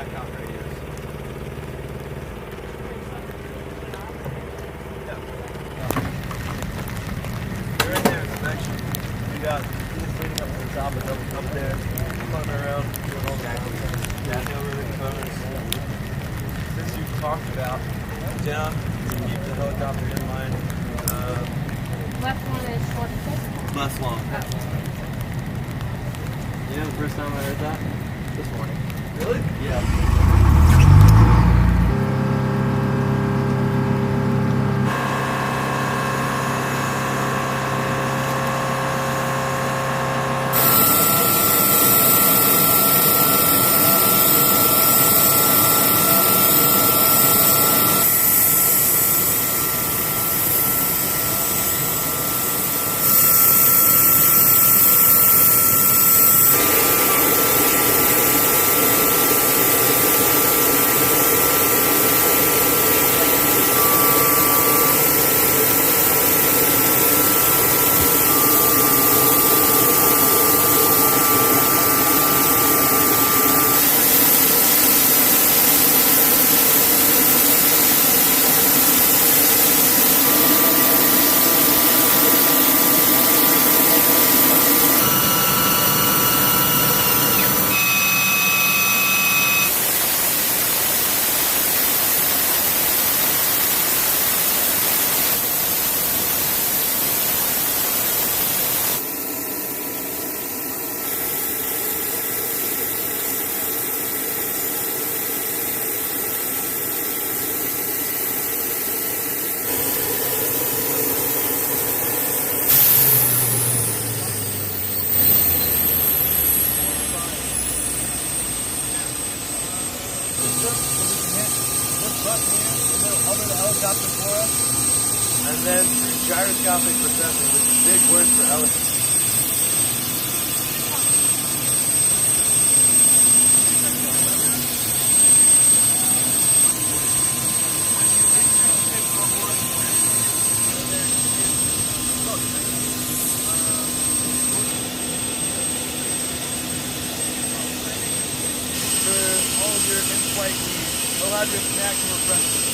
SATCOM radios. Yeah. They're in there, inspection. We got these leading up to the top of double up there. Floating around, doing all that. Yeah, no rivet components. Since you talked about down, keep the helicopter in line. Left one is short tip. Less long. Oh. You know the first time I heard that? This morning. Really? Yeah. And then gyroscopic processing, which is big word for elephant. For all of your in-flight needs, they'll have your snacks and refreshments.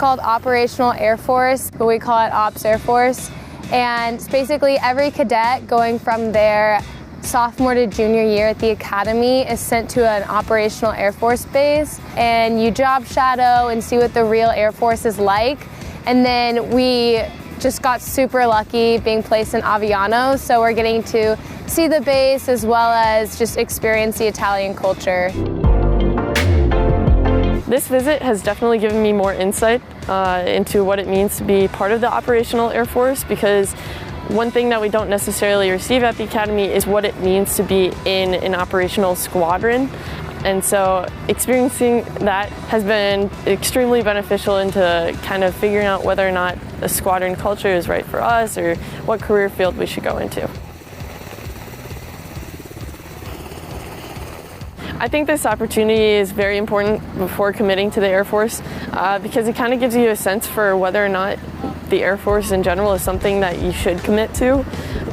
called Operational Air Force, but we call it Ops Air Force. And it's basically every cadet going from their sophomore to junior year at the academy is sent to an operational Air Force base, and you job shadow and see what the real Air Force is like. And then we just got super lucky being placed in Aviano, so we're getting to see the base as well as just experience the Italian culture. This visit has definitely given me more insight into what it means to be part of the Operational Air Force, because one thing that we don't necessarily receive at the Academy is what it means to be in an operational squadron. And so experiencing that has been extremely beneficial into kind of figuring out whether or not a squadron culture is right for us or what career field we should go into. I think this opportunity is very important before committing to the Air Force because it kind of gives you a sense for whether or not the Air Force in general is something that you should commit to.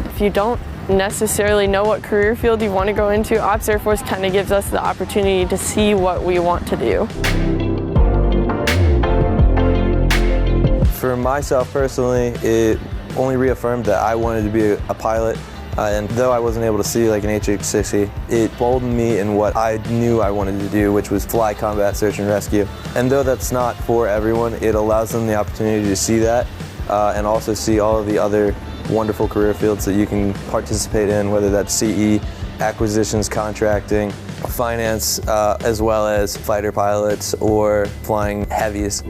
If you don't necessarily know what career field you want to go into, Ops Air Force kind of gives us the opportunity to see what we want to do. For myself personally, it only reaffirmed that I wanted to be a pilot. And though I wasn't able to see like an HH-60, it boldened me in what I knew I wanted to do, which was fly combat search and rescue. And though that's not for everyone, it allows them the opportunity to see that and also see all of the other wonderful career fields that you can participate in, whether that's CE, acquisitions, contracting, finance, as well as fighter pilots or flying heavies.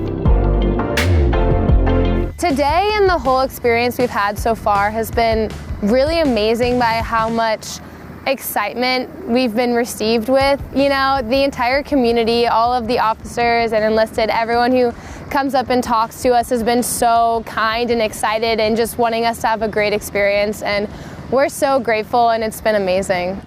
Today and the whole experience we've had so far has been really amazing by how much excitement we've been received with. You know, the entire community, all of the officers and enlisted, everyone who comes up and talks to us has been so kind and excited and just wanting us to have a great experience, and we're so grateful, and it's been amazing.